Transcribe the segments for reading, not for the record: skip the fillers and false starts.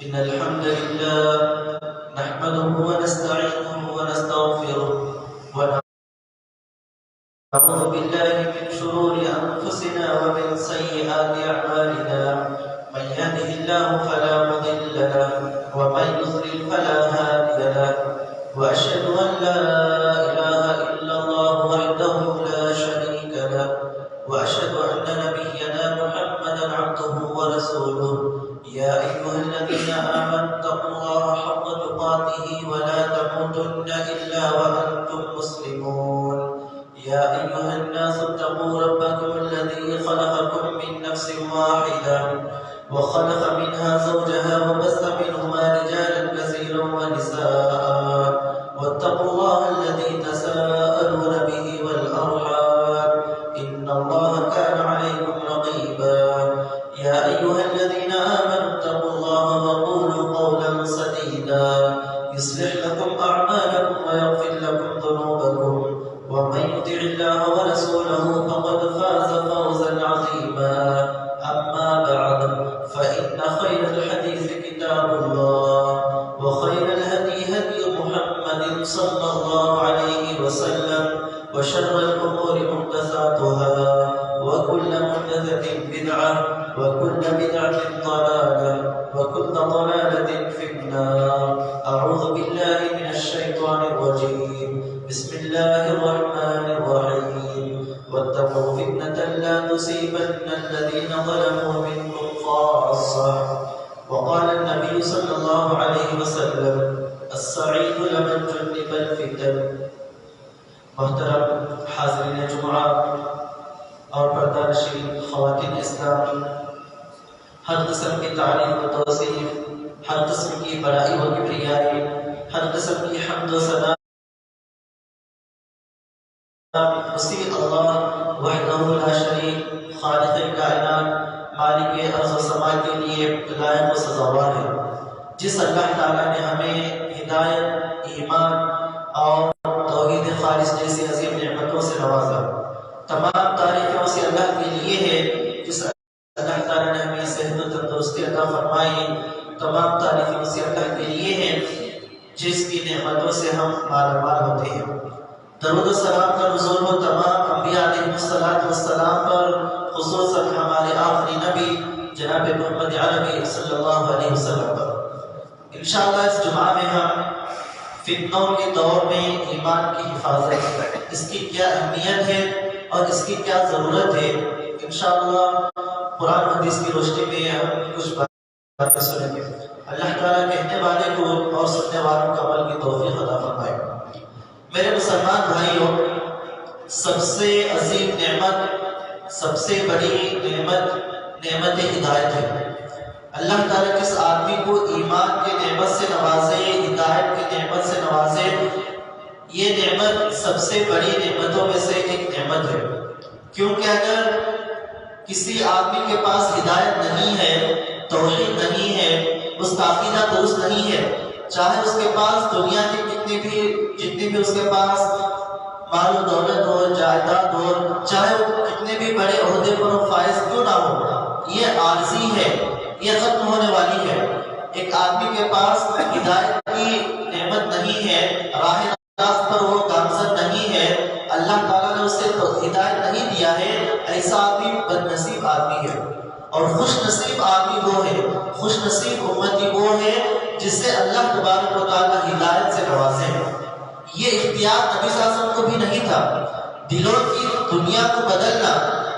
إن الحمد لله نحمده ونستعينه ونستغفره ونعوذ بالله من شرور أنفسنا ومن سيئات أعمالنا من يهده الله فلا مضل له ومن يضلل فلا هادي له وأشهد أن لا إله إلا الله وحده لا شريك له وأشهد أن نبينا محمدا عبده ورسوله يا أيها الذين آمنوا اتقوا الله حق تقاته ولا تموتن إلا وأنتم مسلمون يا أيها الناس اتقوا ربكم الذي خلقكم من نفس واحدة وخلق منها زوجها وبث منهما رجالا كثيرا ونساء واتقوا الله الذي تساءلون به والأرحام إن الله كان عليكم رقيبا يا أيها الذين آمنوا اتقوا الله وقولوا قولا سديدا يصلح لكم أعمالكم ويغفر لكم ذنوبكم ومن يطع الله ورسوله فقد فاز فوزا عظيما أما بعد فإن خير الحديث كتاب الله وخير الهدي هدي محمد صلى الله عليه وسلم وشر الأمور محدثاتها وكل محدثة بدعة وكل بدعة ضلالة وكل ضلالة في النار أعوذ بالله من الشيطان الرجيم بسم الله الرحمن الرحيم واتقوا فتنة لا تصيبن الذين ظلموا منكم خاصة وقال النبي صلى الله عليه وسلم السعيد لمن جنب الفتن. محترم حاضرین جمعہ اور پردہ نشین خواتین اسلامی، ہر قسم کی تعریف و توصیف، ہر قسم کی بڑائی و کبریائی، ہر قسم کی حمد و ثنا اسی اللہ وحدہ لا شریک خالق کائنات مالک ارض و سما کے لیے لائق و سزاوار ہے، جس اللہ تعالیٰ نے ہمیں ہدایت، ایمان اور توحید خالص جیسی عظیم نعمتوں سے نوازا۔ تمام تعریفیں اسی اللہ کے لیے ہے جس اللہ تعالیٰ نے ہمیں صحت و تندرستی عطا فرمائی۔ تمام تعریفیں اسی اللہ کے لیے ہیں جس کی نعمتوں سے ہم مالا مال ہوتے ہیں۔ درود و سلام کا نزول ہو تمام انبیاء علیہ السلام پر، خصوصاً ہمارے آخری نبی جناب محمد عربی صلی اللہ علیہ وسلم پر۔ انشاءاللہ اس جمعہ میں ہم فتنوں کے دور میں ایمان کی حفاظت، اس کی کیا اہمیت ہے اور اس کی کیا ضرورت ہے، انشاءاللہ قرآن حدیث کی روشنی میں ہم کچھ باتیں سنیں گے۔ اللہ تعالیٰ کہنے والے کو اور سننے والوں کو عمل کی توفیق عطا فرمائے۔ میرے مسلمان بھائیوں، سب سے عظیم نعمت، سب سے بڑی نعمت ہدایت ہے۔ اللہ تعالیٰ کس آدمی کو ایمان کے نعمت سے نوازے، ہدایت کی نعمت سے نوازے، یہ نعمت سب سے بڑی نعمتوں میں سے ایک نعمت ہے، کیونکہ اگر کسی آدمی کے پاس ہدایت نہیں ہے، توحید نہیں ہے، مستعقیدہ درست نہیں ہے، چاہے اس کے پاس دنیا کی جتنی بھی اس کے پاس مال و دولت ہو، جائیداد ہو، چاہے وہ کتنے بھی بڑے عہدے پر و فائز کیوں نہ ہو، یہ عارضی ہے، یہ ختم ہونے والی ہے۔ ایک آدمی کے پاس ہدایت کی نعمت نہیں ہے، راہ راست پر وہ گامزن نہیں ہے، اللہ تعالیٰ نے اسے ہدایت نہیں دیا ہے، ایسا آدمی بد نصیب آدمی ہے۔ اور خوش نصیب آدمی وہ ہے، خوش نصیب امتی وہ ہے جسے اللہ تبارک و تعالیٰ ہدایت سے نوازے ہیں۔ یہ اختیار نبی صلی اللہ علیہ وسلم کو بھی نہیں تھا۔ دلوں کی دنیا کو بدلنا،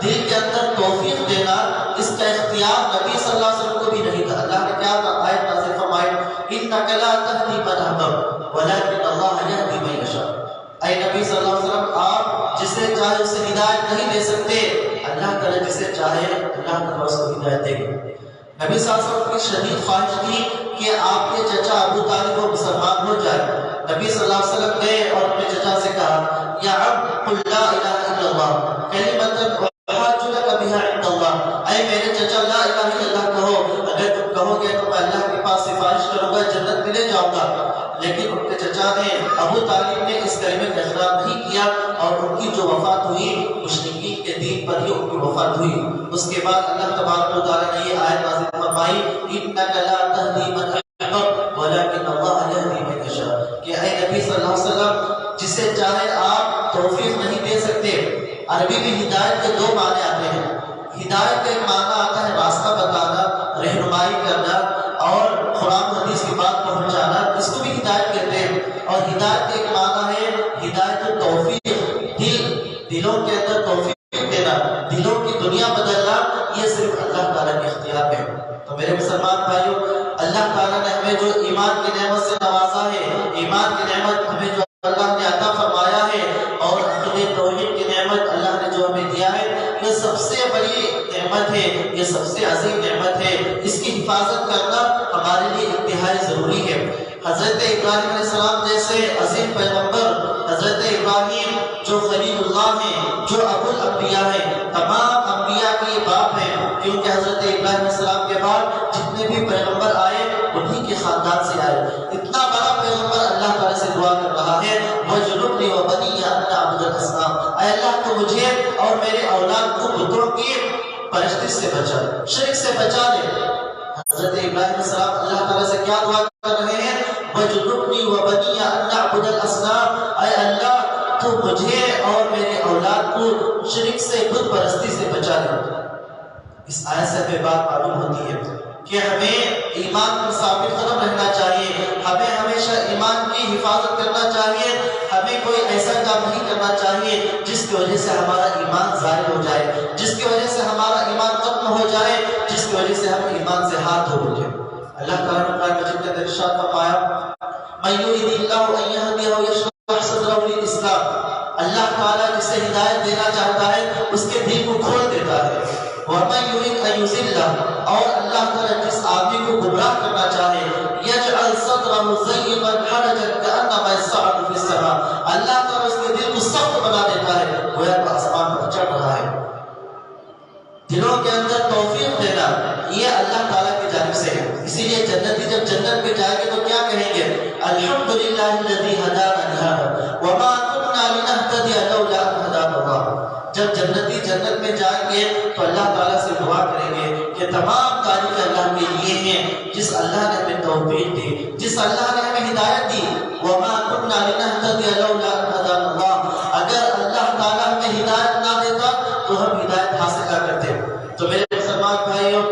دل کے اندر توفیق دینا، اس کا اختیار نبی صلی اللہ علیہ وسلم کو بھی نہیں تھا۔ اللہ نے کیا آیت نازل فرمائی، اِنَّكَ لَا تَهْدِي مَنْ أَحْبَبْتَ وَلَكِنَّ اللَّهَ يَهْدِي مَن يَشَاءُ۔ اے نبی صلی اللہ علیہ وسلم، آپ جسے چاہے اسے ہدایت نہیں دے سکتے، اللہ تعالیٰ جسے چاہے اللہ تعالیٰ اس کو ہدایت دے گا۔ نبی صلی اللہ علیہ وسلم کی شدید خواہش تھی کہ آپ کے چچا ابو طالب کو مسلمان ہو جائے۔ نبی صلی اللہ علیہ وسلم گئے اور اپنے چچا سے کہا، یا عم قل لا الہ الا اللہ کلمۃ احاج لک بها عند اللہ، اے میرے چچا لا الہ الا اللہ کہو، اگر تم کہو گے تو میں اللہ کے پاس سفارش کروں گا، جنت میں لے جاؤں گا۔ لیکن ان کے چچا نے ابو طالب نے اس کلمے کا اقرار نہیں کیا اور ان کی جو وفات ہوئی مشرکین کے دین پر ہی ان کی وفات ہوئی۔ اس کے بعد اللہ تبارک و تعالیٰ نے یہ آیت نازل فرمائی انک لا تہدی من احببت ولکن اللہ یہدی من یشاء، کہ اے نبی صلی اللہ علیہ وسلم جسے چاہے آپ توفیق نہیں دے سکتے۔ عربی میں ہدایت کے دو معنی آتے ہیں۔ ہدایت کا ایک معنی آتا ہے راستہ بتانا، رہنمائی کرنا اور قرآن حدیث کی بات پہنچانا، اس کو بھی ہدایت کہتے ہیں۔ اور ہدایت کا ایک معنی ہے ہدایت التوفیق، دلوں کے اندر توفیق دینا، دلوں کی دنیا بدلنا، یہ صرف اللہ تعالیٰ کے اختیار میں۔ تو میرے مسلمان بھائیوں، اللہ تعالیٰ نے ہمیں جو ایمان کی نعمت سے نوازا ہے، ایمان کی نعمت ہمیں جو اللہ نے عطا فرمایا ہے، اور عقیدہ توحید کی نعمت اللہ نے جو ہمیں دیا ہے، یہ سب سے بڑی نعمت ہے، یہ سب سے عظیم نعمت ہے۔ اس کی حفاظت کرنا ہمارے لیے انتہائی ضروری ہے۔ حضرت ابراہیم علیہ السلام جیسے عظیم پیغمبر، حضرت ابراہیم جو خلیل اللہ ہیں، جو ابو الانبیاء ہیں، تمام انبیاء کے باپ ہیں، کیونکہ حضرت ابراہیم علیہ السلام کے بعد جتنے بھی پیغمبر آئے انہی کے خاندان سے آئے۔ اتنا بڑا پیغمبر اللہ تعالیٰ سے دعا کر رہا ہے وَجْنُبْنِي وَبَنِيَّ أَن نَّعْبُدَ الْأَصْنَامَ، اے اللہ تو مجھے اور میرے اولاد کو بتوں کی پرستی سے بچا، شرک سے بچا لے۔ حضرت ابراہیم علیہ السلام اللہ تعالیٰ سے کیا دعا کر رہے ہیں؟ وَجْنُبْنِي وَبَنِيَّ أَن نَّعْبُدَ الْأَصْنَامَ، اے اللہ تو مجھے اور میرے اولاد کو شرک سے، بت پرستی سے بچا لے۔ اس آیت سے ہمیں بات معلوم ہوتی ہے کہ ہمیں ایمان پر ثابت قدم رہنا چاہیے، ہمیں ہمیشہ ایمان کی حفاظت کرنا چاہیے، ہمیں کوئی ایسا کام نہیں کرنا چاہیے جس کی وجہ سے ہمارا ایمان ضائع ہو جائے، جس کی وجہ سے ہمارا ایمان ختم ہو جائے، جس کی وجہ سے ہم ایمان سے ہاتھ دھو بیٹھیں۔ اللہ تعالیٰ نے قرآن مجید کے اندر ارشاد فرمایا مَن يُرِدِ اللَّهُ أَن يَهْدِيَهُ يَشْرَحْ صَدْرَهُ لِلْإِسْلَامِ، اللہ تعالیٰ جسے ہدایت دینا چاہتا ہے اس کے دل کو کھول دیتا ہے۔ وَمَن يُرِدْ أَن يُضِلَّهُ، اور اللہ تعالیٰ جس آدمی کو گمراہ کرنا چاہے يَجْعَلْ صَدْرَهُ ضَيِّقًا حَرَجًا كَأَنَّمَا يَصْعَدُ فِي السَّمَاءِ، اللہ تعالیٰ اس کے دل کو سخت بنا دیتا ہے گویا وہ آسمان پر چڑھ رہا ہے۔ دلوں کے اندر توفیق دینا یہ اللہ تعالیٰ کی جانب سے ہے۔ اسی لیے جنتی جب جنت میں جائیں گے تو کیا کہیں گے؟ الحمدللہ الذی ہدانا لہذا وما كنا لنهتدی لولا ان ہدانا اللہ۔ جب جنتی جنت میں جائیں گے تو اللہ تعالیٰ سے دعا کریں گے کہ تمام تعریف اللہ کے لیے ہیں جس اللہ نے ہمیں توفیق دی، جس اللہ نے ہمیں ہدایت دی۔ وما كنا لنهتدی لولا ان ہدانا اللہ، اگر اللہ تعالیٰ ہمیں ہدایت نہ دیتا تو ہم ہدایت حاصل نہ کرتے۔ تو میرے مسلمان بھائیوں،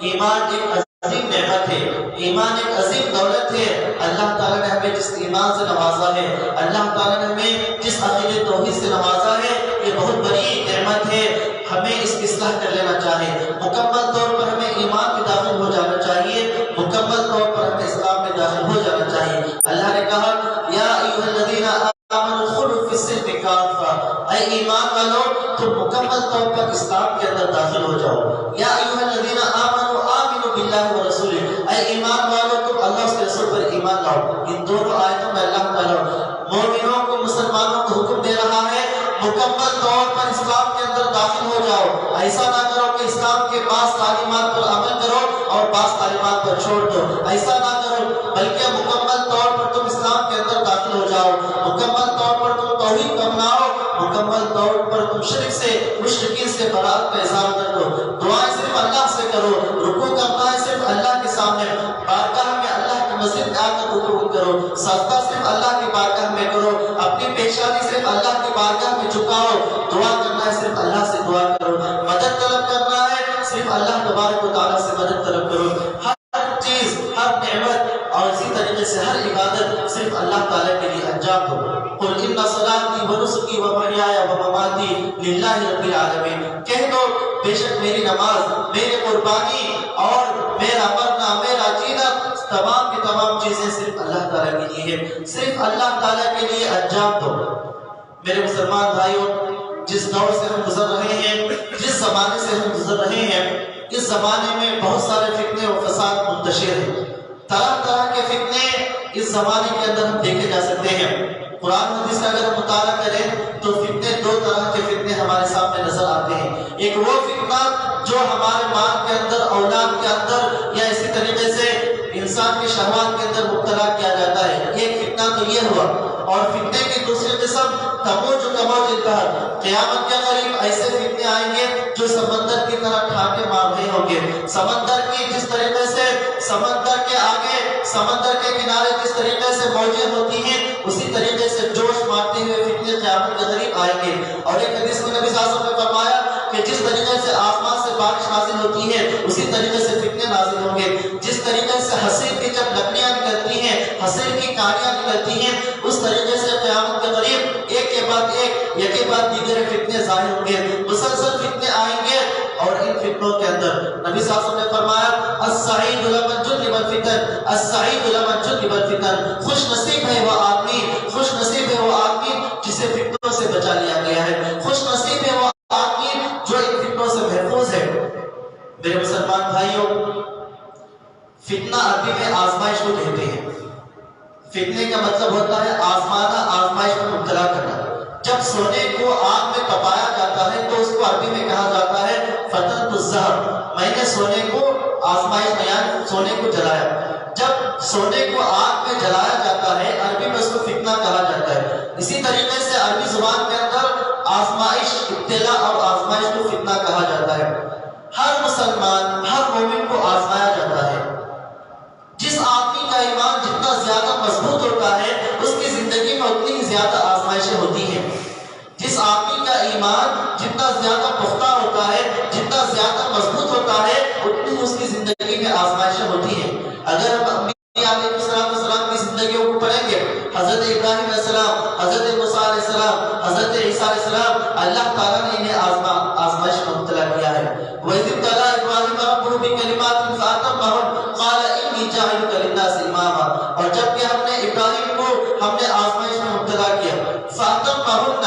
ایمان ایک عظیم نعمت ہے، ایمان ایک عظیم دولت ہے۔ اللہ تعالیٰ نے ہمیں جس ایمان سے نوازا ہے، اللہ تعالیٰ نے ہمیں جس عقیدہ توحید سے نوازا ہے، یہ بہت بڑی نعمت ہے۔ ہمیں اس کی اصلاح کر لینا چاہیے، مکمل طور پر ہمیں ایمان میں داخل ہو جانا چاہیے، مکمل طور پر ہمیں اسلام میں داخل ہو جانا چاہیے۔ اللہ نے کہا یا ایھا الذین آمنوا ادخلوا فی السلم کافہ، اے ایمان والو تم مکمل طور پر اسلام کے اندر داخل ہو جاؤ۔ یا ایھا الذین آمنوا آمنوا باللہ ورسولہ، اے ایمان والو تم اللہ اس کے رسول پر ایمان لاؤ۔ ان دونوں آیتوں میں اللہ تعالیٰ مومنوں کو، مسلمانوں کو حکم دے رہا ہے مکمل طور پر اسلام کے اندر داخل ہو جاؤ۔ ایسا نہ کرو کہ اسلام کے بعض تعلیمات پر عمل کرو اور بعض تعلیمات پر چھوڑ دو، ایسا نہ کرو، بلکہ مکمل طور پر تم اسلام کے اندر داخل ہو جاؤ، مکمل طور پر تم توحید کو اپناؤ، مکمل طور پر تم شرک سے، مشرکین سے برات کا اظہار کر دو، دعائیں صرف اللہ سے کرو، رکوع کرنا ہے صرف اللہ کے سامنے، بارگاہ میں اللہ کی مسجد میں آ کر رکوع کرو، سجدہ صرف اللہ کی بارگاہ میں کرو، اپنی پیشانی صرف اللہ کی بارگاہ میں جھکاؤ، دعا کرنا ہے صرف اللہ سے دعا کرو، مدد طلب کرنا ہے صرف اللہ تبارک و تعالیٰ سے مدد طلب کرو۔ ہر چیز، ہر نعمت اور اسی طریقے سے ہر عبادت صرف اللہ تعالیٰ کے لیے انجام دو۔ قل ان صلاتی ونسکی ومحیای ومماتی للہ رب العالمین، کہہ دو بے شک میری نماز، میری قربانی اور میرا مرنا، میرا جینا، تمام کی تمام چیزیں صرف اللہ تعالیٰ کے لیے ہیں، صرف اللہ تعالیٰ کے لیے انجام دو۔ میرے مسلمان بھائیوں، جس دور سے ہم گزر رہے ہیں، جس زمانے سے ہم گزر رہے ہیں، اس زمانے میں بہت سارے فتنے و فساد منتشر ہیں، طرح طرح کے فتنے اس زمانے کے اندر ہم دیکھے جا سکتے ہیں۔ قرآن حدیث کا اگر ہم مطالعہ کریں تو فتنے، دو طرح کے فتنے ہمارے سامنے نظر آتے ہیں۔ ایک وہ فتنہ جو ہمارے مال کے اندر، اولاد کے اندر، یا اسی طریقے سے انسان کے شہوات کے اندر مبتلا کیا جاتا ہے۔ ایک فتنہ تو یہ ہوا، اور فتنے کی دوسری قسم تموج البحر، قیامت کے قریب ایسے فتنے آئیں گے جو سمندر کی طرح ٹھاٹے مار رہے ہوں گے۔ سمندر کی جس طریقے سے سمندر کے آگے سمندر کے کنارے جس طریقے سے موجیں ہوتی ہیں، اسی طریقے سے جوش مارتے ہوئے فتنے قیامت کے قریب آئیں گے۔ اور ایک حدیث میں نبی صلی اللہ علیہ وسلم نے فرمایا کہ جس طریقے سے آسمان سے بارش نازل ہوتی ہے اسی طریقے سے فتنے نازل ہوں گے۔ جس طریقے سے حصیر کی جب لکڑیاں نکلتی ہیں، حصیر کی کانیاں نکلتی ہیں، اس طریقے سے قیامت کے قریب ایک کے بعد ایک، یک کے بعد دیگر فتنے ظاہر ہوں گے، مسلسل فتنے آئیں گے۔ اور ان فتنوں کے اندر نبی صلی اللہ علیہ وسلم نے فرمایا السعید لمن جنب الفتن، السعید لمن جنب الفتن، خوش نصیب ہے وہ آدمی، خوش نصیب ہے وہ آدمی جسے فتنوں سے بچا لیا گیا ہے، خوش نصیب ہے وہ آدمی جو ان فتنوں سے محفوظ ہے۔ میرے مسلمان بھائیوں، فتنہ عربی میں آزمائش کو کہتے ہیں۔ فتنے کا مطلب ہوتا ہے آزمانا، آزمائش میں مبتلا کرنا۔ جب سونے کو آگ میں تپایا جاتا ہے تو اس کو عربی میں کہا جاتا ہے فتنۃ الذہب، میں نے سونے کو آزمائش میں یعنی سونے کو جلایا۔ جب سونے کو آگ میں جلایا جاتا ہے عربی میں اس کو فتنہ کہا جاتا ہے۔ اسی طریقے سے عربی زبان کے اندر آزمائش، ابتلا اور آزمائش کو فتنہ کہا جاتا ہے۔ ہر مسلمان، ہر مومن کو آزمایا جاتا ہے۔ جس آدمی کا ایمان جتنا زیادہ مضبوط ہوتا ہے اس کی زندگی میں اتنی ہی زیادہ آزمائشیں ہوتی ہیں۔ جس آدمی کا ایمان جتنا زیادہ پختہ ہوتا ہے، جتنا زیادہ مضبوط ہوتا ہے، اتنی اس کی زندگی میں آزمائشیں ہوتی ہیں۔ اگر ہم انبیاء علیہ السلام کی زندگیوں کو پڑھیں گے، حضرت ابراہیم علیہ السلام، حضرت موسیٰ علیہ السلام، حضرت عیسیٰ علیہ السلام، اللہ تعالیٰ نے انہیں آزمائش میں مبتلا کیا ہے۔ وَإِذِ ابْتَلَىٰ إِبْرَاهِيمَ رَبُّهُ بِكَلِمَاتٍ فَأَتَمَّهُنَّ قَالَ إِنِّي جَاعِلُكَ لِلنَّاسِ إِمَامًا، اور جب کہ ہم نے ابراہیم کو ہم نے آزمائش میں مبتلا کیا، فَأَتَمَّهُنَّ،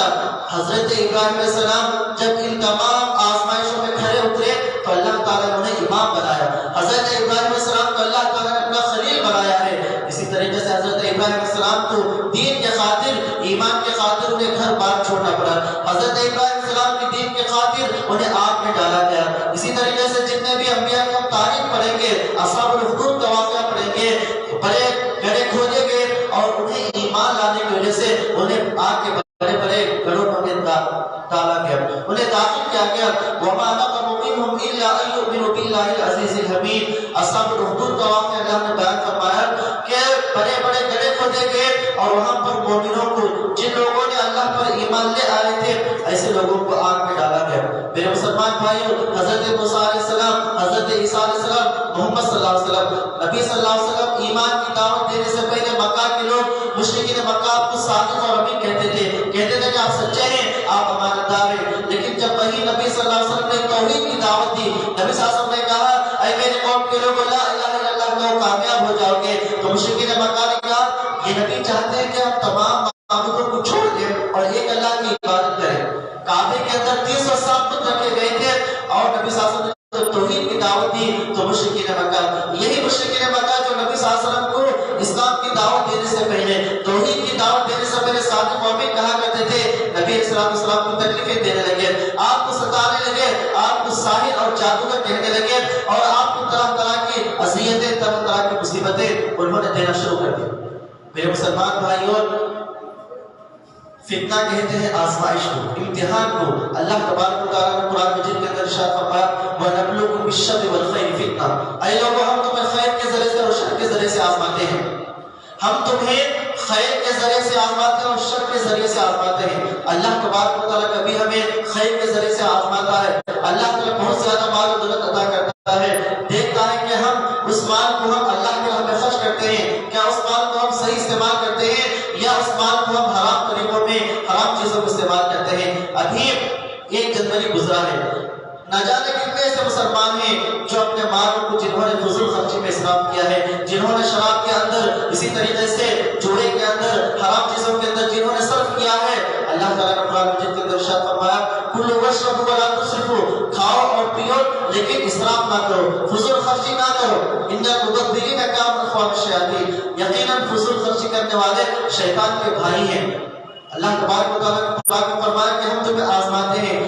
حضرت ابراہیم علیہ السلام جب ان تمام آزمائشوں میں کھڑے اترے تو اللہ تعالیٰ نے انہیں امام بنایا۔ حضرت ابراہیم علیہ السلام کو اللہ تعالیٰ نے اپنا خلیل بنایا ہے۔ اسی طریقے سے حضرت ابراہیم علیہ السلام کو دین کے خاطر، ایمان کے خاطر انہیں گھر بار چھوڑنا پڑا۔ حضرت ابراہیم علیہ السلام کی دین کے خاطر انہیں آگ میں ڈالا گیا۔ اسی طریقے سے جتنے بھی انبیاء کی ہم تاریخ پڑھیں گے، اصحاب الحدود کا واقعہ پڑھیں گے، بڑے گڑھے کھودے گئے اور انہیں ایمان لانے کی وجہ سے انہیں آگ کے بڑے بڑے گڑھوں میں ڈالا گیا، انہیں داخل کیا گیا۔ وَمَا نَقَمُوا مِنْهُمْ إِلَّا أَن يُؤْمِنُوا بِاللَّهِ الْعَزِيزِ الْحَمِيدِ، اصحاب الحدود کا واقعہ اللہ نے بیان فرمایا کہ بڑے بڑے گڑھے کھودے گئے اور وہاں پر مومنوں کو، جن لوگوں نے اللہ پر ایمان لے آئے تھے، ایسے لوگوں کو آگ میں ڈالا گیا۔ میرے مسلمان بھائیوں، حضرت موسیٰ علیہ السلام، حضرت عیسیٰ علیہ السلام، محمد صلی اللہ علیہ وسلم، نبی صلی اللہ علیہ وسلم ایمان کی دعوت دینے سے پہلے مکہ کے لوگ، مشرکین مکہ آپ کو صادق اور امین کہتے تھے کہ آپ سچے ہیں، آپ امانت دار ہیں۔ لیکن جب وہی نبی صلی اللہ علیہ وسلم نے توحید کی دعوت دی، نبی صلی اللہ علیہ وسلم نے کہا اے میرے قوم کے لوگوں، لا الہ الا اللہ کہو کامیاب ہو جاؤ گے، تو مشرکین مکہ نے کہا یہ نبی چاہتے ہیں کہ ہم تمام معبودوں کو چھوڑ دیں اور ایک اللہ کی عبادت کریں۔ کعبے کے اندر 307 بت رکھے گئے تھے اور نبی صلی اللہ علیہ وسلم نے توحید کی دعوت دی تو مشرکین مکہ، یہی مشرکین مکہ جو نبی صلی اللہ علیہ وسلم کو اسلام کی دعوت دینے سے پہلے، توحید کی دعوت دینے سے پہلے صادق مومن کہا کرتے تھے، نبی علیہ السلام کو تکلیفیں دینے لگے، آپ کو ستانے لگے، آپ کو ساحر اور جادوگر کہنے لگے اور آپ کو طرح طرح کی اذیتیں، طرح طرح کی مصیبتیں انہوں نے دینا شروع کر دی۔ میرے مسلمان بھائیوں، فتنہ کہتے ہیں آزمائش کو، امتحان کو۔ اللہ تبارک و تعالیٰ نے قرآن مجید کے اندر ارشاد فرمایا وَنَبْلُوكُم بِالشَّرِّ وَالْخَيْرِ فِتْنَةً، اے لوگوں ہم تمہیں خیر کے ذریعے سے اور شر کے ذریعے سے آزماتے ہیں۔ ہم تمہیں خیر کے ذریعے سے آزماتے ہیں اور شر کے ذریعے سے آزماتے ہیں۔ اللہ تبارک و تعالیٰ کبھی ہمیں خیر کے ذریعے سے آزماتا ہے، اللہ تعالیٰ بہت زیادہ مال و دولت عطا کرتا ہے، دیکھتا ہے کہ ہم اس مال کو ہم اللہ کے راہ میں خرچ کرتے ہیں، کیا اس مال کو ہم صحیح استعمال کرتے ہیں یا اس مال کو ہم حرام طریقوں میں، حرام چیزوں کو استعمال کرتے ہیں۔ ابھی 1 جنوری گزرا ہے، نہ جانے کتنے ایسے مسلمان ہیں جو اپنے مالوں کو جنہوں نے فضول خرچی میں اسراف کیا ہے، جنہوں نے شراب کے اندر، اسی طریقے سے جوڑے کے اندر، حرام چیزوں کے اندر جنہوں نے صرف کیا ہے۔ اللہ تعالیٰ نے قرآن مجید کے اندر ارشاد فرمایا کلوا واشربوا ولا تسرفوا، کھاؤ اور پیو لیکن اسراف نہ کرو، فضول خرچی نہ کرو۔ ان المبذرین کانوا اخوان الشیاطین، یقیناً فضول خرچی کرنے والے شیطان کے بھائی ہیں۔ اللہ تبارک و تعالیٰ نے فرمایا کہ ہم تمہیں آزماتے ہیں،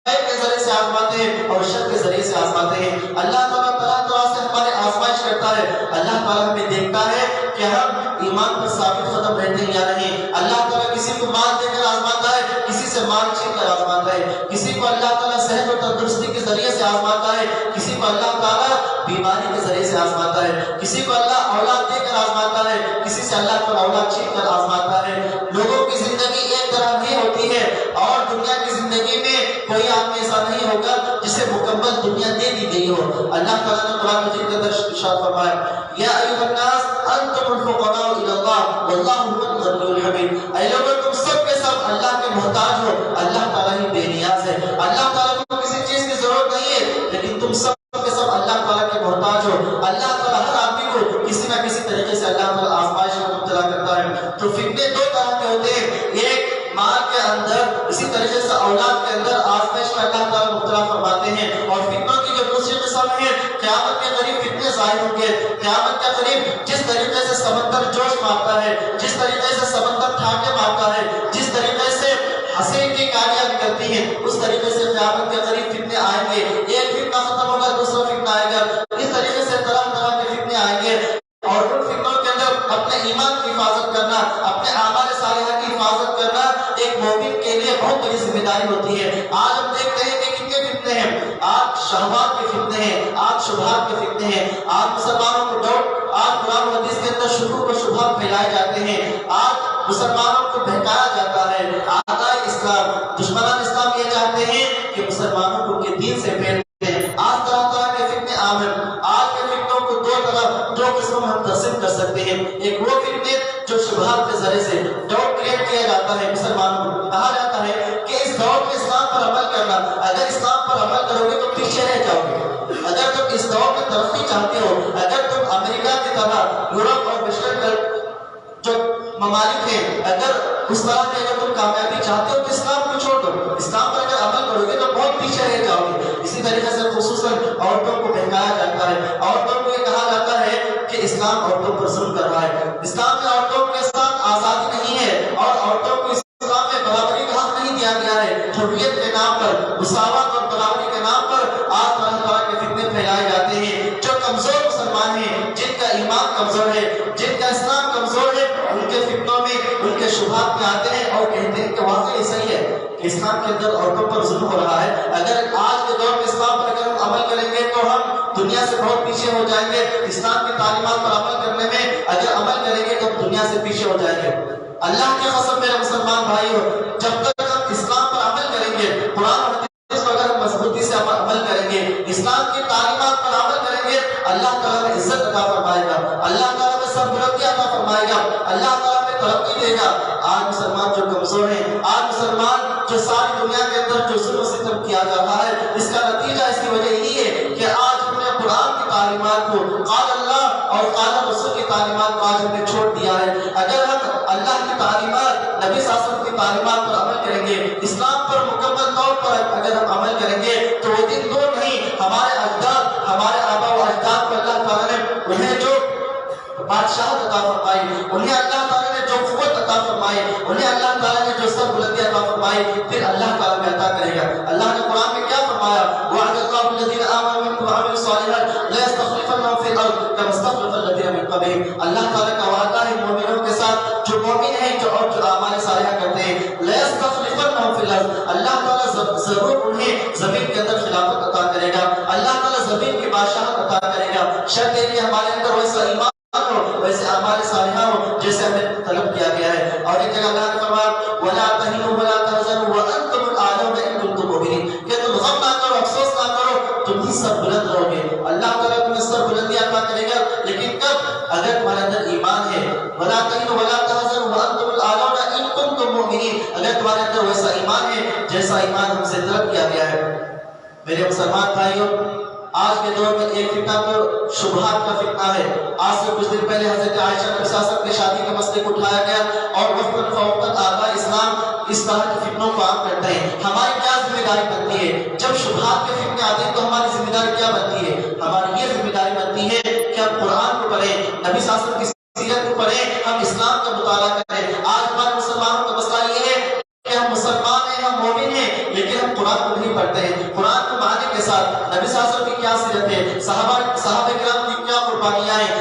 خیر کے ذریعے سے آزماتے ہیں اور شر کے ذریعے سے آزماتے ہیں۔ اللہ تعالیٰ طرح طرح سے ہمارے آزمائش کرتا ہے، اللہ تعالیٰ ہمیں دیکھتا ہے کہ ہم ایمان پر ثابت قدم رہتے ہیں یا نہیں۔ اللہ تعالیٰ کسی کو مال دے کر آزماتا ہے، کسی سے مال چھین کر آزماتا ہے، کسی کو اللہ تعالیٰ صحت و تندرستی کے ذریعے سے آزماتا ہے، کسی کو اللہ تعالیٰ بیماری کے ذریعے سے آزماتا ہے، کسی کو اللہ اولاد دے کر آزماتا ہے، کسی سے اللہ تعالیٰ اولاد چھین کر آزماتا ہے۔ لوگوں کی زندگی ایک طرح نہیں ہوتی ہے، اور دنیا کی زندگی میں کوئی آدمی ایسا نہیں ہوگا جسے مکمل دنیا دے دی گئی ہو۔ اللہ تعالیٰ نے قرآن مجید کے اندر ارشاد فرمایا، یا ایھا الناس انتم الفقراء الی اللہ واللہ هو الغنی الحمید۔ اے لوگوں تم سب کے سب اللہ کے محتاج ہو، اللہ تعالیٰ ہی بے نیاز ہے، اللہ تعالیٰ کو کسی چیز کی ضرورت نہیں ہے، لیکن تم سب کے سب اللہ تعالیٰ کے محتاج ہو۔ اللہ تعالیٰ ہر آدمی کو کسی نہ کسی طریقے سے اللہ تعالیٰ آزمائش میں مبتلا کرتا ہے۔ تو فتنے دو طرح کے ہوتے ہیں، ایک مال کے اندر، اسی طریقے سے اولاد کے اندر آزمائش میں اللہ تعالیٰ مبتلا فرماتے ہیں۔ اور فتنوں کی جو دوسری قسم ہے، قیامت کے قریب فتنے ظاہر ہوں گے۔ قیامت کے قریب جس طریقے سے سمندر جوش مارتا ہے، جس طریقے سے سمندر ٹھاٹے مارتا ہے، جس طریقے سے حسین کی کاریاں نکلتی ہیں، اس طریقے سے قیامت کے قریب فتنے آئیں گے۔ ایک فتنہ ختم ہوگا، دوسرا فتنہ آئے گا، اس طریقے سے طرح طرح کے فتنے آئیں گے۔ اور ان فتنوں کے اندر اپنے ایمان کی حفاظت کرنا، اپنے اعمال صالحہ کی حفاظت کرنا ایک مومن کے لیے بہت بڑی ذمہ داری ہوتی ہے۔ آج ہم دیکھتے ہیں کہ کتنے فتنے ہیں، آج شہوات کے فتنے ہیں، آج شبہات کے فتنے ہیں، آج مسلمانوں کو ڈاؤٹ، آج قرآن و حدیث کے اندر شکوک و شبہات پھیلائے جاتے ہیں، آج مسلمانوں کو بہکایا جاتا ہے۔ اعداء اسلام، دشمنان اسلام یہ چاہتے ہیں کہ مسلمانوں کو کے دین سے پھیر دیں۔ آج طرح طرح کے فتنے عام ہیں۔ آج کے فتنوں کو دو قسموں میں ہم تقسیم کر سکتے ہیں۔ ایک وہ فتنے جو شبہات کے ذریعے سے ڈاؤٹ کریٹ کیا جاتا ہے مسلمانوں کو، کہا جاتا ہے کہ اس دور میں اسلام پر عمل کرنا، اگر اسلام پر عمل کرو گے تو پیچھے رہ جاؤ گے۔ اگر تم اس دور میں ترقی چاہتے ہو، اگر تم امریکہ کی طرح یورپ اور ویسٹرن جو ممالک ہیں، اگر اس طرح کی اگر تم کامیابی چاہتے ہو تو اسلام کو چھوڑ دو، اسلام پر اگر عمل کرو گے تو بہت پیچھے رہ جاؤ گے۔ اسی طریقے سے خصوصاً عورتوں کو بہکایا جاتا ہے، عورتوں کو یہ کہا جاتا ہے کہ اسلام عورتوں پر ظلم کر رہا ہے، اسلام میں عورتوں کے ساتھ آزادی نہیں ہے، اور عورتوں کو اسلام میں برابری کا حق نہیں دیا گیا ہے۔ حریت کے نام پر، مساوات اور برابری کے نام پر آج طرح طرح کے فتنے پھیلائے جاتے ہیں۔ جو کمزور مسلمان ہیں، جن کا ایمان کمزور ہے، جن کا اسلام کمزور ہے، ان کے فتنوں میں، ان کے شبہات میں آتے ہیں اور کہتے ہیں کہ واقعی صحیح ہے کہ اسلام کے اندر عورتوں پر ظلم ہو رہا ہے۔ اگر آج کے دور میں اسلام پر اگر ہم عمل کریں گے تو ہم دنیا سے بہت پیچھے ہو جائیں گے۔ اسلام کی تعلیمات پر عمل کرنے میں اگر عمل کریں گے تو ہم دنیا سے پیچھے ہو جائیں گے۔ اللہ کی قسم میرے مسلمان بھائیو، جب تک ہم اسلام پر عمل کریں گے، قرآن و حدیث پر اگر ہم مضبوطی سے عمل کریں گے، اسلام کی تعلیمات پر عمل کریں گے، اللہ تعالیٰ میں عزت عطا فرمائے گا، اللہ تعالیٰ میں سربلندی عطا فرمائے گا، اللہ تعالیٰ میں ترقی دے گا۔ آج مسلمان جو کمزور ہیں، آج مسلمان جو ساری دنیا کے اندر جو ظلم و ستم کیا جا رہا ہے، اس کا نتیجہ، اس کی وجہ یہی ہے کہ آج ہم نے قرآن کی تعلیمات کو، قال اللہ اور قال رسول کی تعلیمات کو آج ہم نے چھوڑ دیا ہے۔ اگر ہم اللہ کی تعلیمات، نبی صلی اللہ علیہ وسلم کی تعلیمات پر عمل کریں گے، اسلام پر مکمل طور پر اگر ہم عمل کریں گے تو وہ دن دور نہیں، ہمارے اجداد، ہمارے آبا و اجداد کو اللہ تعالیٰ نے انہیں جو بادشاہت عطا فرمائی، انہیں اللہ تعالیٰ نے جو قوت عطا فرمائی، انہیں اللہ تعالیٰ نے جو سر بلندی عطا فرمائی، پھر اللہ تعالیٰ میں عطا کرے گا۔ اللہ نے قرآن میں کیا فرمایا؟ وعد اللہ الذین آمنوا منکم وعملوا الصالحات لیستخلفنہم فی الارض کما استخلف الذین من قبلہم۔ اللہ تعالیٰ کا وعدہ ہے مومنوں کے ساتھ، جو مومن ہیں، جو اعمال صالحہ کرتے ہیں، لیستخلفنہم فی الارض، اللہ تعالیٰ ضرور انہیں زمین کے اندر خلافت عطا کرے گا، اللہ تعالیٰ زمین کی بادشاہت عطا کرے گا۔ شرط یہ ہمارے اندر ویسا ایمان ہو، ویسے اعمال صالحہ ہو جیسے ہمیں طلب کیا گیا ہے۔ اور ایک جگہ اللہ نے فرمایا وَلَا تَهِنُوا وَلَا تَحْزَنُوا وَأَنْتُمُ الْأَعْلَوْنَ إِن كُنتُم مُؤْمِنِينَ، کہ تم غم نہ کرو، افسوس نہ کرو، تم ہی سر بلند رہو گے۔ اللہ تعالیٰ تمہیں سر بلندی عطا کرے گا، لیکن کب؟ اگر تمہارے اندر ایمان ہے۔ وَلَا تَهِنُوا وَلَا تَحْزَنُوا وَأَنْتُمُ الْأَعْلَوْنَ إِن كُنتُم مُؤْمِنِينَ، اگر تمہارے اندر ویسا ایمان ہے جیسا ایمان ہم سے طلب کیا گیا ہے۔ میرے مسلمان بھائیوں، آج کے دور میں ایک فتنہ تو شبہات کا فتنہ ہے۔ آج سے کچھ دن پہلے حضرت عائشہ نبی صلی اللہ علیہ وسلم کی شادی کے مسئلے کو اٹھایا گیا، اور وقتاً فوقتاً آقا اسلام اس طرح کے فتنوں کو عام کرتے ہیں۔ ہماری کیا ذمہ داری بنتی ہے؟ جب شبہات کے فتنے آتے ہیں تو ہماری ذمہ داری کیا بنتی ہے؟ ہماری یہ ذمہ داری بنتی ہے کہ ہم قرآن کو پڑھیں، نبی صلی اللہ علیہ وسلم کی سیرت کو پڑھیں، ہم اسلام کا مطالعہ کریں۔ آج ہمارے مسلمانوں کا مسئلہ یہ ہے کہ ہم مسلمان ہیں، ہم مومن ہیں، لیکن ہم قرآن کو نہیں پڑھتے ہیں۔ قرآن کو معنی کے ساتھ نبی صلی اللہ علیہ وسلم کی کیا سیرت ہے، صحابہ کرام کی کیا قربانیاں ہیں،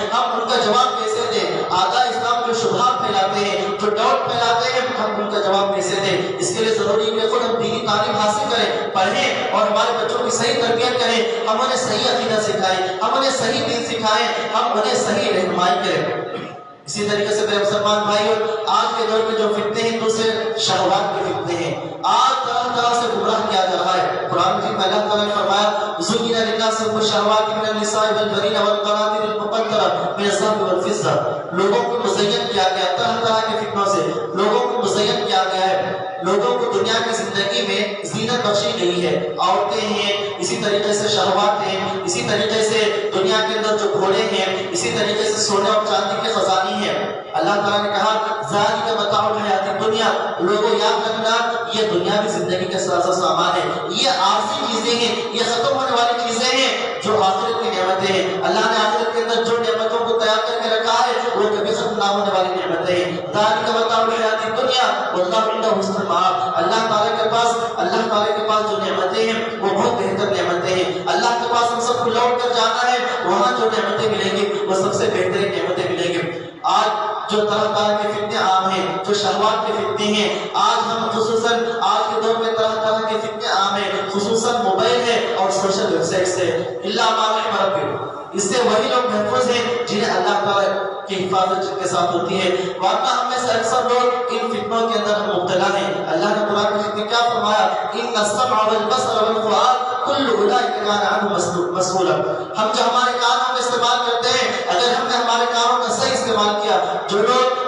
لیے ضروری ہے کہ خود ہم دینی تعلیم حاصل کریں، پڑھیں اور ہمارے بچوں کی صحیح تربیت کریں، ہم انہیں صحیح عقیدہ سکھائیں، ہم انہیں صحیح دین سکھائیں، ہم انہیں صحیح رہنمائی کریں۔ اسی طریقے سے میرے مسلمان بھائیوں، آج کے دور میں جو فتنے ہیں دوسرے شہوات کے فتنے ہیں، آج طرح طرح سے گمراہ کیا جا رہا ہے۔ قرآن مجید میں اللہ تعالیٰ نے فرمایا زُيِّنَ لِلنَّاسِ حُبُّ الشَّهَوَاتِ مِنَ النِّسَاءِ وَالْبَنِينَ وَالْقَنَاطِيرِ الْمُقَنطَرَةِ مِنَ الذَّهَبِ وَالْفِضَّةِ، لوگوں کو مزین کیا گیا طرح طرح کے فتنوں سے، لوگوں کو مزین کیا گیا ہے، لوگوں کو دنیا کی زندگی میں زینت بخشی گئی ہے، عورتیں ہیں، اسی طریقے سے شہوات ہیں، اسی طریقے سے دنیا کے اندر جو گھوڑے ہیں، اسی طریقے سے سونے اور چاندی کے خزانے ہیں۔ اللہ تعالیٰ نے کہا ذالک متاع الحیات الدنیا، لوگوں یاد رکھنا یہ دنیاوی زندگی کا سازہ سامان ہے، یہ عارضی چیزیں ہیں، یہ ختم ہونے والی چیزیں ہیں جو آخرت کی نعمتیں ہیں۔ اللہ نے آخرت کے اندر جو نعمتوں کو تیار کر کے رکھا ہے وہ کبھی ختم نہ ہونے والی نعمتیں ہیں۔ ذالک متاع الحیات الدنیا واللہ عنده حسن المآب، اللہ تعالیٰ کے پاس جو نعمتیں ہیں وہ بہت بہتر نعمتیں ہیں۔ اللہ کے پاس ہم سب کو لوٹ کر جانا ہے، وہاں جو نعمتیں ملیں گی وہ سب سے بہترین نعمتیں ملیں گی۔ آج جو طرح طرح کے فتنے عام ہیں، جو شہوات کے فتنے ہیں، آج ہم خصوصاً آج کے دور میں طرح طرح کے فتنے عام ہیں، خصوصاً موبائل ہے اور سوشل ویب سائٹ سے، الا ما رحم ربک، اس سے وہی لوگ محفوظ ہیں جنہیں اللہ تعالیٰ کی حفاظت جن کے ساتھ ہوتی ہے، ورنہ ہم میں سے اکثر لوگ ان فتنوں کے اندر ہم مبتلا ہیں۔ اللہ نے قرآن میں کیا فرمایا ان السمع والبصر والفؤاد کل اولئک کان عنہ مسئولا، ہم جو ہمارے کانوں میں استعمال کرتے ہیں، اگر ہم نے ہمارے کانوں کا صحیح استعمال کیا، جو لوگ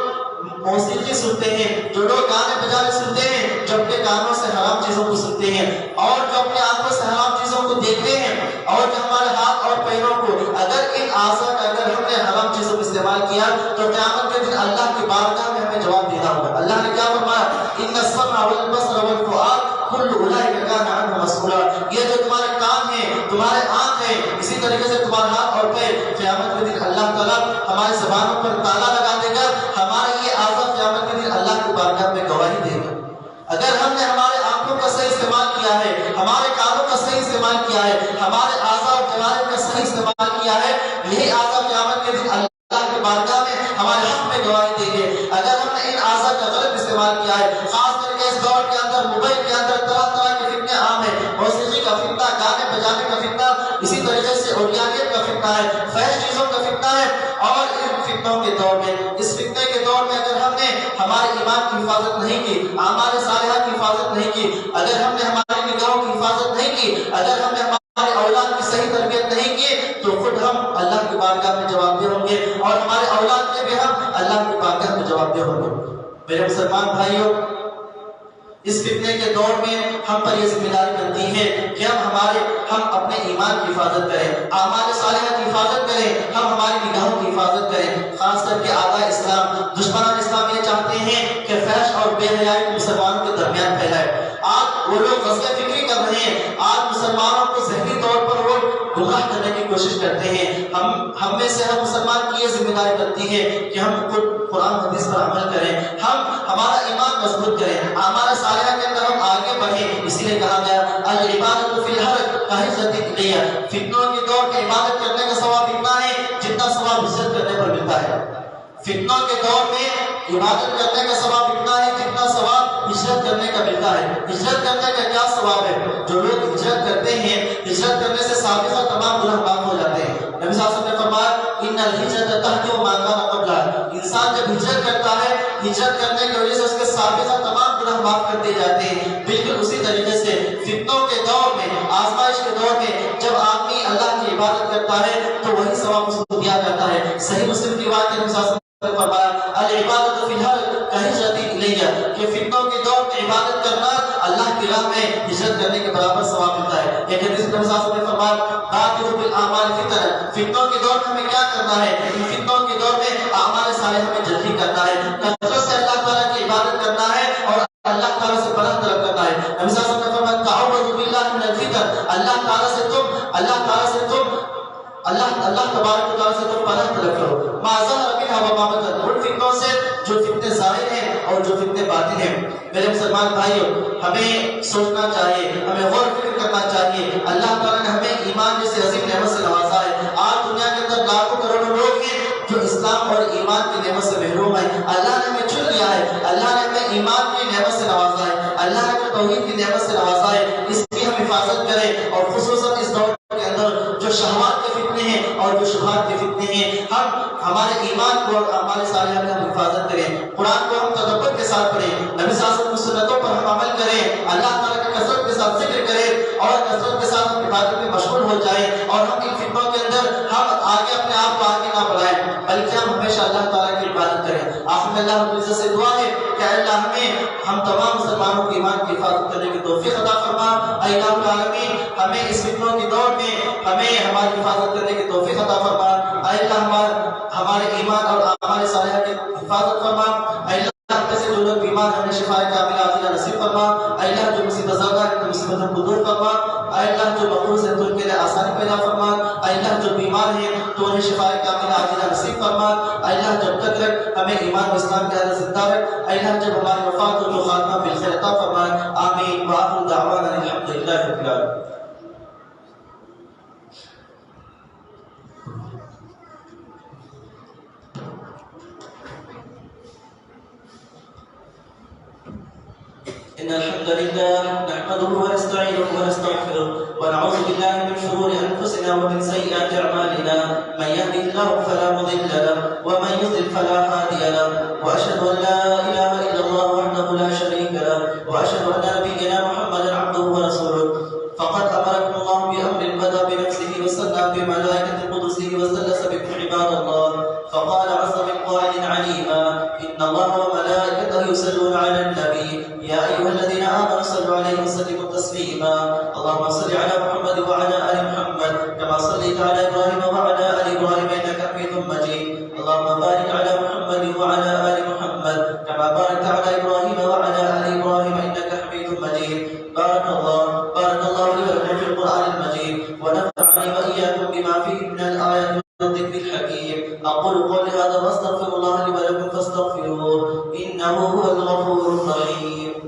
موسیقی سنتے ہیں، جو لوگ گانے بجانے سنتے ہیں، جو اپنے کانوں سے حرام چیزوں کو سنتے ہیں، اور جو اپنے آنکھوں سے حرام چیزوں کو دیکھتے ہیں، اور جو ہمارے ہاتھ اور پیروں کو اگر ان اعضاء کا اگر ہم نے حرام چیزوں کو استعمال کیا تو قیامت کے دن اللہ کی بارگاہ میں ہمیں جواب دینا ہوگا۔ اللہ نے کیا فرمایا ان السمع والبصر والفؤاد کل اولئک کان عنہ مسئولا، یہ جو تمہارے کان ہیں، تمہارے آنکھ ہیں، اسی طریقے سے تمہارے ہاتھ اور پیر، قیامت کے دن اللہ تعالیٰ ہماری زبانوں پر تالا لگا دے گا، ہمارے یہ اعضاء قیامت کے دن اللہ کی بارگاہ میں گواہی دے گا۔ اگر ہم نے ہمارے آنکھوں کا صحیح استعمال کیا ہے، ہمارے کانوں کا صحیح استعمال کیا ہے، ہمارے اعضاء اور جوارح کا صحیح استعمال کیا ہے، یہی اعضاء قیامت کے دن اللہ کی بارگاہ میں ہمارے حق میں گواہی دیں گے۔ اگر ہم نے ان اعضاء کا غلط استعمال کیا ہے، خاص کر کے اس دور کے اندر موبائل کے اندر طرح طرح کے فتنے عام ہیں، موسیقی کا فتنہ، گانے بجانے کا فتنہ، اسی طریقے سے اولیانیت کا فتنہ ہے، فحش چیزوں کا فتنہ ہے، اور ان فتنوں کے دور میں، اس فتنے کے دور میں اگر ہم نے ہمارے ایمان کی حفاظت نہیں کی، اعمال صالحہ کی حفاظت نہیں کی، اگر ہم نے ہماری نگاہوں کی حفاظت نہیں کی، اگر ہم نے ہمارے اولاد کی صحیح تربیت نہیں کی، تو خود ہم اللہ کی بارگاہ میں جواب دہ ہوں گے، اور ہمارے اولاد کے بھی ہم اللہ کی بارگاہ میں جواب دہ ہوں گے۔ میرے مسلمان بھائیوں، اس فتنے کے دور میں ہم پر یہ ذمہ داری بنتی ہے کہ ہم اپنے ایمان کی حفاظت کریں، اعمال صالحہ کی حفاظت کریں، ہم ہماری نگاہوں کی حفاظت کریں۔ خاص کر کے اعداء اسلام، دشمنان اسلام یہ چاہتے ہیں کہ فحش اور بے حیائی مسلمانوں کے درمیان پھیلائے۔ آج وہ لوگ غزوہ فکری کر رہے ہیں، آج مسلمانوں کو ذہنی طور پر وہ گمراہ کرنے کی کوشش کرتے ہیں۔ ہم میں سے ہر مسلمان کی یہ ذمہ داری بنتی ہے کہ ہم خود قرآن حدیث پر عمل کریں، ہم ہمارا ایمان مضبوط کریں، اعمال صالحہ کے اندر ہم آگے بڑھیں۔ اسی لیے کہا گیا العبادۃ فی الحرج کہجرۃ الیہ، فتنوں کے دور میں عبادت کرنے کا ثواب اتنا ہے جتنا ثواب ہجرت کرنے پر ملتا ہے۔ فتنوں کے دور میں عبادت کرنے کا ثواب اتنا ہے جتنا ثواب ہجرت کرنے کا ملتا ہے۔ ہجرت کرنے کا کیا ثواب ہے؟ جو لوگ ہجرت کرتے ہیں، ہجرت کرنے سے سابقہ تمام گناہ معاف ہو جاتے ہیں۔ نبی صلی اللہ علیہ وسلم نے فرمایا ان الہجرۃ تہدم ما کان قبلھا، انسان جب ہجرت کرتا ہے، ہجرت کرنے کی وجہ سے اس کے سابقہ تمام گناہ معاف کر دیے جاتے ہیں۔ بالکل اسی طریقے سے فتنوں کے دور میں، آزمائش کے دور میں جب آدمی اللہ کی عبادت کرتا ہے تو وہی ثواب اس کو دیا جاتا ہے۔ صحیح مسلم کی روایت ہے، نبی صلی اللہ علیہ وسلم نے فرمایا العبادۃ فی الحرج کہجرۃ الیہ، کہ فتنوں کے دور میں عبادت کرنا اللہ کی راہ میں ہجرت کرنے کے برابر ثواب ملتا ہے۔ ایک حدیث میں نبی صلی اللہ علیہ وسلم نے فرمایا بادروا بالاعمال فتنہ، فتنوں کے دور میں ہمیں کیا کرنا ہے؟ ان فتنوں کے دور میں اعمال صالحہ میں جلدی کرنا ہے، کثرت سے اللہ تعالیٰ کی عبادت کرنا ہے اور اللہ تعالیٰ سے پناہ طلب کرنا ہے۔ نبی صلی اللہ علیہ وسلم نے فرمایا تعوذوا باللہ من الفتن، اللہ تعالیٰ سے تم اللہ تبارک و تعالیٰ سے تم پناہ طلب کرو، ما ظہر منھا وما بطن، ان فتنوں سے جو فتنے ظاہر ہیں اور جو فتنے باطن ہیں۔ میرے مسلمان بھائیوں، ہمیں سوچنا چاہیے، ہمیں غور و فکر کرنا چاہیے، اللہ تعالیٰ نے ہمیں ایمان جیسے عظیم نعمت سے نوازا ہے۔ آج دنیا کے اندر لاکھوں کروڑوں لوگ ہیں جو اسلام اور ایمان کی نعمت سے محروم ہیں۔ اللہ نے ہمیں چن لیا ہے، اللہ نے ہمیں ایمان کی نعمت سے نوازا ہے، اللہ نے توحید کی نعمت سے نوازا ہے، اس کی ہم حفاظت کریں، اور خصوصاً اس دور کے اندر جو شہوات کے فتنے ہیں اور جو شبہات کے فتنے ہیں، ہم ہمارے ایمان کو اور اعمال صالحہ کی ہم حفاظت کریں، قرآن کو ہم تدبر کے ساتھ پڑھیں، نبی صلی اللہ علیہ وسلم کی سنتوں پر ہم عمل کریں، اللہ تعالیٰ کی کثرت کے ساتھ ذکر کریں اور کثرت کے ساتھ ہم عبادت میں مشغول ہو جائیں، اور ہم ان فتنوں کے اندر ہم آگے اپنے آپ کو آگے نہ بڑھائیں بلکہ ہم ہمیشہ اللہ تعالیٰ کی عبادت کریں۔ آخر میں اللہ رب العزت سے دعا ہے کہ اللہ ہم تمام مسلمانوں کے ایمان کی حفاظت کرنے کی توفیق عطا فرما۔ اے الہ العالمین، ہمیں اس فتنوں کی دور میں ہمیں ہماری حفاظت کرنے کی توفیق عطا فرما۔ اے اللہ ہمارے ایمان اور اعمال صالحہ کی حفاظت فرما۔ اے اللہ سے جو لوگ بیمار ہیں انہیں شفا کاملہ عاجلہ نصیب فرما۔ اے اللہ جو مصیبت زدہ ہیں ان مصیبتوں کو دور فرما۔ اے اللہ جو مقروض ہیں تو ان کے لیے آسانی پیدا فرما۔ اے اللہ جو بیمار ہیں تو انہیں شفا کاملہ عاجلہ نصیب فرما۔ اے اللہ جب تک رکھ ہمیں ایمان و اسلام کے حالت زندہ رکھ۔ اے اللہ جب ہماری وفات ہو تو خاتمہ بالخیر عطا فرما۔ آمین وآخر دعوانا الحمدللہ رب العالمین۔ إن الحمد لله نحمده ونستعينه ونستغفره ونعوذ بالله من شرور أنفسنا ومن سيئات أعمالنا، من يهده الله فلا مضل له ومن يضلل فلا هادي له، وأشهد أن لا إله إلا الله وحده لا شريك له، وأشهد أن نبينا محمدا عبده ورسوله. فقد أمركم الله بأمر بدأ بنفسه وثنى بملائكة قدسه وثلث بكم عباد الله، فقال عز من قائل عليما: إن الله وملائكته يصلون على النبي يا أيها الذين آمنوا صلوا عليه وسلموا تسليما. اللهم صل على محمد وعلى آل محمد كما صليت على إبراهيم وعلى آل إبراهيم إنك حميد مجيد. اللهم بارك على محمد وعلى آل محمد كما باركت على إبراهيم وعلى آل إبراهيم إنك حميد مجيد. بارك الله لي ولكم في القرآن المجيد، ونفعني وإياكم بما فيه من الآيات والذكر الحكيم. أقول قولي هذا وأستغفر الله لي ولكم فاستغفروه إنه هو الغفور الرحيم.